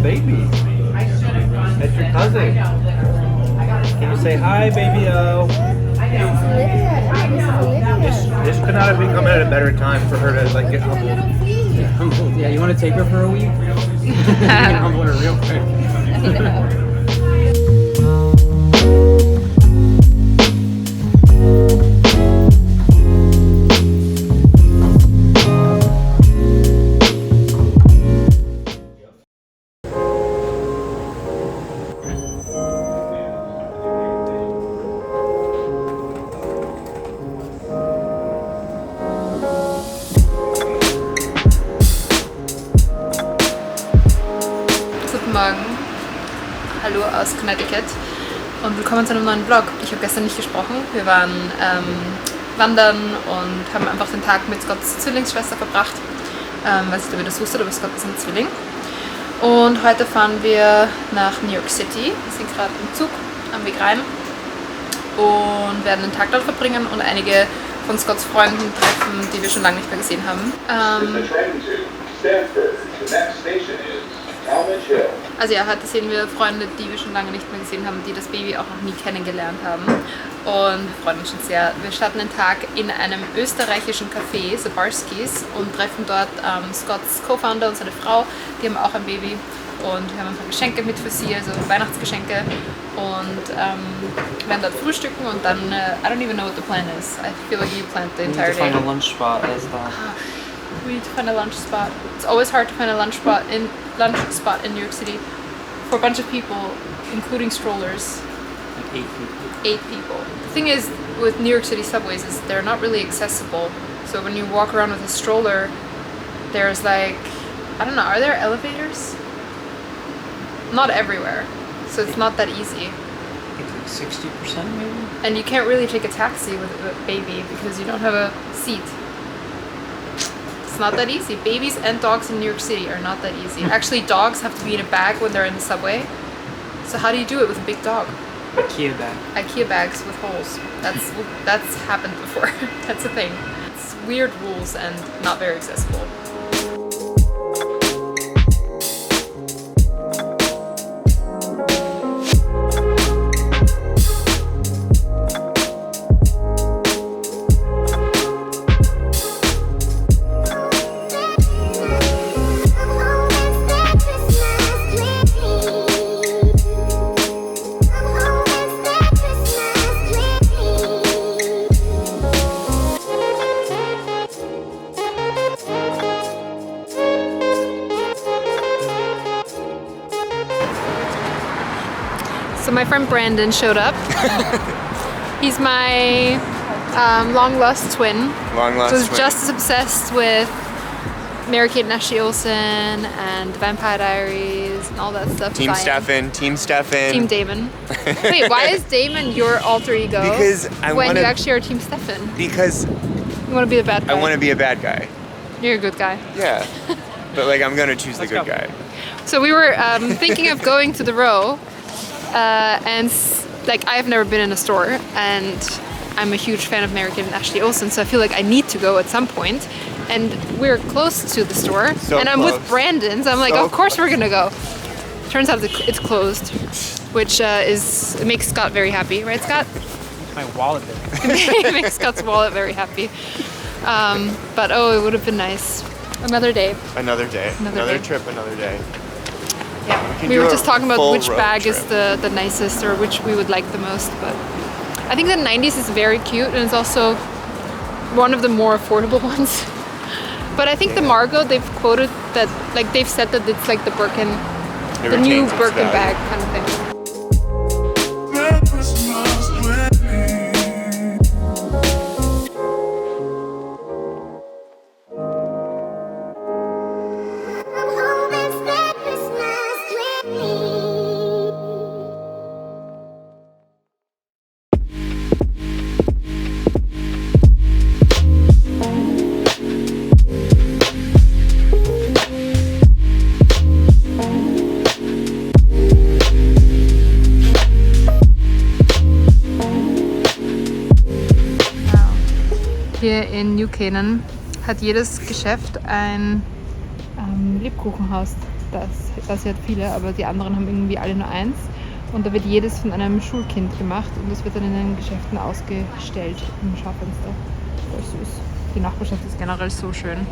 baby. That's your cousin. Can you say hi, baby O? This could not have been come at a better time for her to like get humbled. Humbled. Yeah, you want to take her for a week? You can humble her real quick. Guten Morgen, hallo aus Connecticut und willkommen zu einem neuen Vlog. Ich habe gestern nicht gesprochen, wir waren wandern und haben einfach den Tag mit Scotts Zwillingsschwester verbracht. Weiß nicht, ob ihr das wusstet, aber Scott ist ein Zwilling. Und heute fahren wir nach New York City, wir sind gerade im Zug am Weg rein und werden den Tag dort verbringen und einige von Scotts Freunden treffen, die wir schon lange nicht mehr gesehen haben. Also ja, heute sehen wir Freunde, die wir schon lange nicht mehr gesehen haben, die das Baby auch noch nie kennengelernt haben. Und wir freuen uns schon sehr. Wir starten den Tag in einem österreichischen Café, Zabarskis, und treffen dort Scotts Co-Founder und seine Frau. Die haben auch ein Baby und wir haben ein paar Geschenke mit für sie, also Weihnachtsgeschenke. Und werden dort frühstücken und dann, I don't even know what the plan is. I feel like you planned the entire day. We need to find a lunch spot as well. We need to find a lunch spot. It's always hard to find a lunch spot in New York City for a bunch of people, including strollers. Like 8 people. 8 people. The thing is with New York City subways is they're not really accessible. So when you walk around with a stroller, there's like, I don't know, are there elevators? Not everywhere. So it's not that easy. I think like 60% maybe? And you can't really take a taxi with a baby because you don't have a seat. It's not that easy. Babies and dogs in New York City are not that easy. Actually, dogs have to be in a bag when they're in the subway. So how do you do it with a big dog? IKEA bag. IKEA bags with holes. That's happened before. That's a thing. It's weird rules and not very accessible. So my friend Brandon showed up. He's my long lost twin. Long lost Who's twin. just as obsessed with Amerika and Ashley Olsen and Vampire Diaries and all that stuff. Team as I am. Stefan, Team Stefan. Team Damon. Wait, why is Damon your alter ego? Because I when want you to. actually are Team Stefan. Because You want to be the bad guy. I want to be a bad guy. You're a good guy. Yeah. But like I'm gonna choose the good guy. So we were thinking of going to the Row, and like I've never been in a store, and I'm a huge fan of Amerika and Ashley Olsen, so I feel like I need to go at some point. And we're close to the store, So and I'm close. with Brandon, so I'm like, So of course we're gonna go. Turns out it's closed, which it makes Scott very happy, right, Scott? My wallet there. It makes Scott's wallet very happy. But oh, it would have been nice. Another day. Another day. Another Another day. trip. Another day. Yeah. can We do were a just talking about full which road bag is trip. the nicest or which we would like the most, but I think the 90s is very cute and it's also one of the more affordable ones. But I think the Margot, they've quoted that, like they've said that it's like the Birkin, It the new retains its Birkin value. bag kind of thing. Hier in New Canaan hat jedes Geschäft ein Lebkuchenhaus. das hier hat viele, aber die anderen haben irgendwie alle nur eins. Und da wird jedes von einem Schulkind gemacht und das wird dann in den Geschäften ausgestellt im Schaufenster. Voll süß. Die Nachbarschaft ist generell so schön.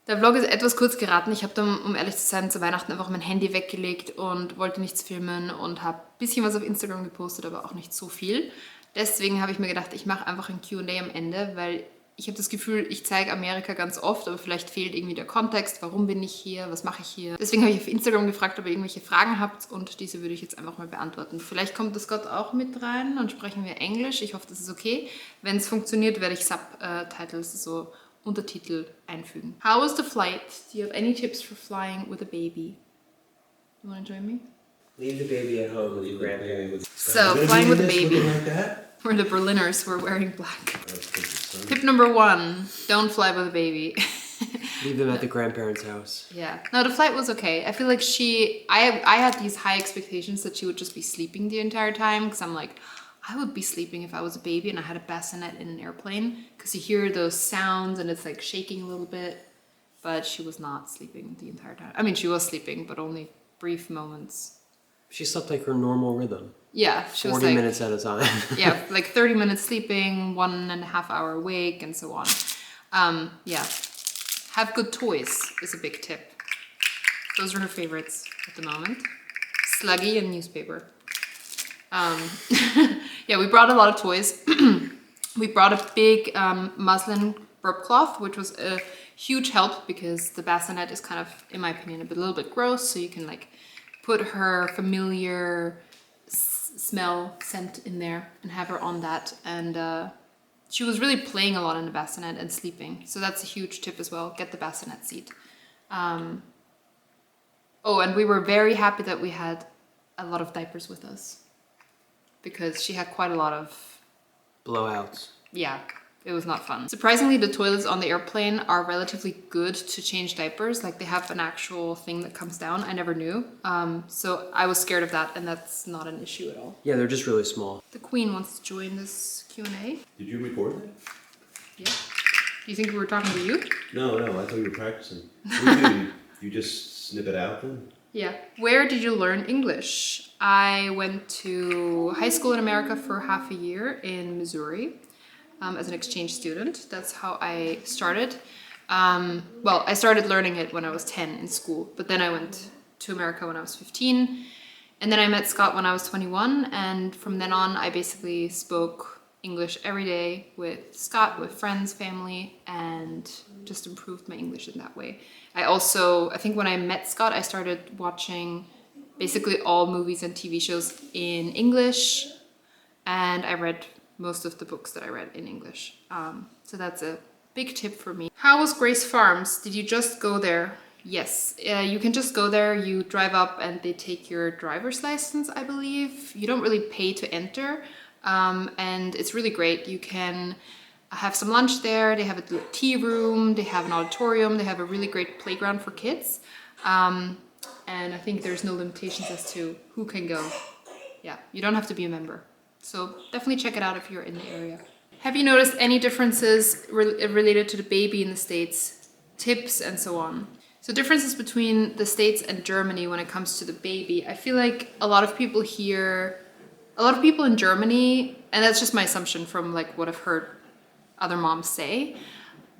Der Vlog ist etwas kurz geraten. Ich habe dann, um ehrlich zu sein, zu Weihnachten einfach mein Handy weggelegt und wollte nichts filmen und habe ein bisschen was auf Instagram gepostet, aber auch nicht so viel. Deswegen habe ich mir gedacht, ich mache einfach ein Q&A am Ende, weil ich habe das Gefühl, ich zeige Amerika ganz oft, aber vielleicht fehlt irgendwie der Kontext. Warum bin ich hier? Was mache ich hier? Deswegen habe ich auf Instagram gefragt, ob ihr irgendwelche Fragen habt und diese würde ich jetzt einfach mal beantworten. Vielleicht kommt das Scott auch mit rein und sprechen wir Englisch. Ich hoffe, das ist okay. Wenn es funktioniert, werde ich Subtitles, so Untertitel einfügen. How was the flight? Do you have any tips for flying with a baby? You want to join me? Leave the baby at home with your grandparents. So, flying with a baby. Like that? We're the Berliners, we're wearing black. Tip number 1, don't fly with a baby. Leave them at the grandparents' house. Yeah. No, the flight was okay. I feel like I had these high expectations that she would just be sleeping the entire time because I'm like, I would be sleeping if I was a baby and I had a bassinet in an airplane because you hear those sounds and it's like shaking a little bit, but she was not sleeping the entire time. I mean, she was sleeping, but only brief moments. She slept like her normal rhythm. Yeah, she was 40 like, minutes at a time. yeah, like 30 minutes sleeping, 1.5 hour awake, and so on. Yeah, have good toys is a big tip. Those are her favorites at the moment. Sluggy and newspaper. Yeah, we brought a lot of toys. We brought a big muslin burp cloth, which was a huge help because the bassinet is kind of, in my opinion, a little bit gross. So you can like put her familiar scent in there and have her on that. And she was really playing a lot in the bassinet and sleeping. So that's a huge tip as well. Get the bassinet seat. Oh, and we were very happy that we had a lot of diapers with us because she had quite a lot of Blowouts. yeah, it was not fun. Surprisingly, the toilets on the airplane are relatively good to change diapers. Like they have an actual thing that comes down. I never knew. So I was scared of that and that's not an issue at all. Yeah, they're just really small. The Queen wants to join this Q&A. Did you record that? Yeah. Do you think we were talking to you? No, I thought you were practicing. What do you do? You just snip it out then? Yeah. Where did you learn English? I went to high school in America for half a year in Missouri as an exchange student. That's how I started. Well, I started learning it when I was 10 in school, but then I went to America when I was 15. And then I met Scott when I was 21. And from then on, I basically spoke English every day with Scott, with friends, family, and just improved my English in that way. I think when I met Scott, I started watching basically all movies and TV shows in English, and I read most of the books that I read in English. So that's a big tip for me. How was Grace Farms? Did you just go there? Yes, you can just go there, you drive up and they take your driver's license, I believe. You don't really pay to enter, and it's really great. You can have some lunch there, they have a tea room, they have an auditorium, they have a really great playground for kids. And I think there's no limitations as to who can go. Yeah, you don't have to be a member. So definitely check it out if you're in the area. Have you noticed any differences related to the baby in the States, tips and so on? So differences between the States and Germany when it comes to the baby. I feel like a lot of people in Germany, and that's just my assumption from like what I've heard other moms say,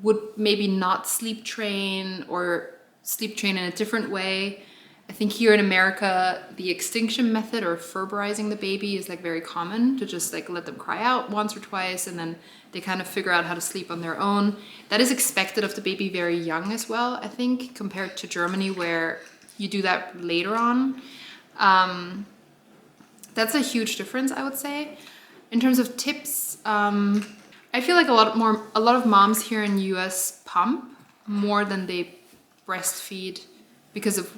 would maybe not sleep train or sleep train in a different way. I think here in America, the extinction method or ferberizing the baby is like very common, to just like let them cry out once or twice and then they kind of figure out how to sleep on their own. That is expected of the baby very young as well, I think, compared to Germany where you do that later on. That's a huge difference, I would say. In terms of tips, I feel like a lot of moms here in the US pump more than they breastfeed because of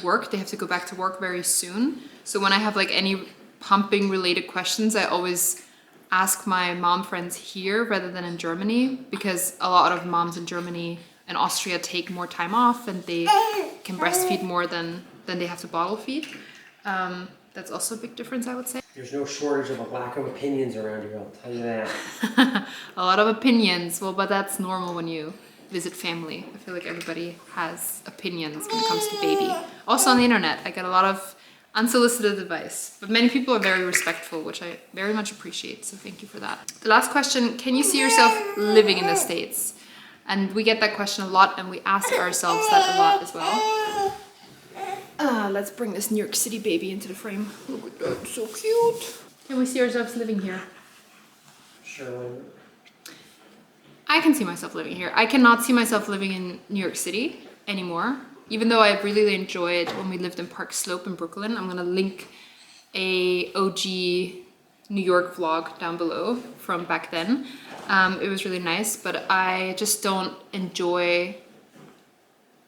work. They have to go back to work very soon. So when I have like any pumping related questions, I always ask my mom friends here rather than in Germany, because a lot of moms in Germany and Austria take more time off and they can breastfeed more than they have to bottle feed. That's also a big difference, I would say. There's no shortage of a lack of opinions around here, I'll tell you that. A lot of opinions. Well, but that's normal when you visit family. I feel like everybody has opinions when it comes to baby. Also on the internet, I get a lot of unsolicited advice, but many people are very respectful, which I very much appreciate, so thank you for that. The last question, can you see yourself living in the States? And we get that question a lot, and we ask ourselves that a lot as well. Let's bring this New York City baby into the frame. Look at that, so cute. Can we see ourselves living here? Sure. I can see myself living here. I cannot see myself living in New York City anymore. Even though I really enjoyed when we lived in Park Slope in Brooklyn. I'm gonna link a OG New York vlog down below from back then. It was really nice, but I just don't enjoy,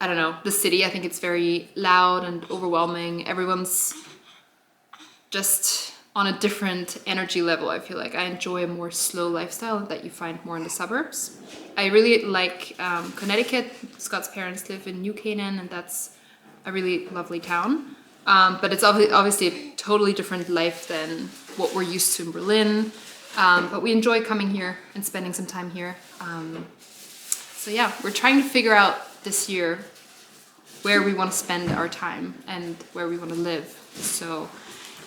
I don't know, the city. I think it's very loud and overwhelming. Everyone's just on a different energy level, I feel like. I enjoy a more slow lifestyle that you find more in the suburbs. I really like Connecticut. Scott's parents live in New Canaan, and that's a really lovely town. But it's obviously a totally different life than what we're used to in Berlin. But we enjoy coming here and spending some time here. So yeah, we're trying to figure out this year where we want to spend our time and where we want to live. So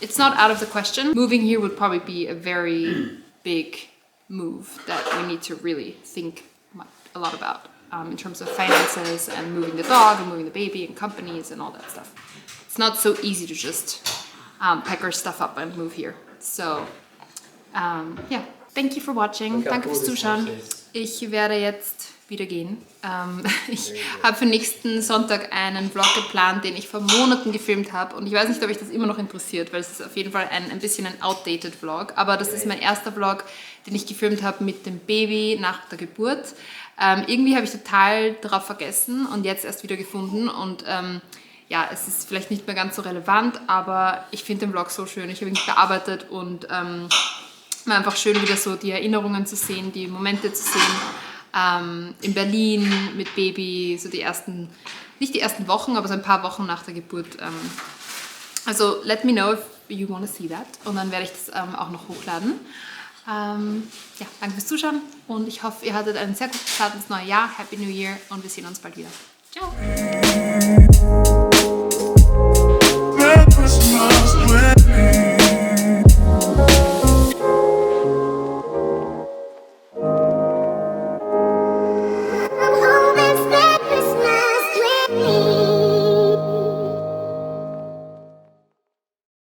it's not out of the question. Moving here would probably be a very big move that we need to really think a lot about in terms of finances and moving the dog and moving the baby and companies and all that stuff. It's not so easy to just pack our stuff up and move here. So ja, thank you for watching. Danke fürs Zuschauen. Ich werde jetzt wieder gehen. Ich habe für nächsten Sonntag einen Vlog geplant, den ich vor Monaten gefilmt habe, und ich weiß nicht, ob euch das immer noch interessiert, weil es ist auf jeden Fall ein bisschen ein outdated Vlog, aber das ist mein erster Vlog, den ich gefilmt habe mit dem Baby nach der Geburt. Irgendwie habe ich total darauf vergessen und jetzt erst wieder gefunden, und ja, es ist vielleicht nicht mehr ganz so relevant, aber ich finde den Vlog so schön. Ich habe ihn bearbeitet und war einfach schön, wieder so die Erinnerungen zu sehen, die Momente zu sehen. In Berlin mit Baby, so die ersten, nicht die ersten Wochen, aber so ein paar Wochen nach der Geburt. Also let me know if you want to see that, und dann werde ich das auch noch hochladen. Ja, danke fürs Zuschauen, und ich hoffe, ihr hattet einen sehr guten Start ins neue Jahr. Happy New Year, und wir sehen uns bald wieder. Ciao!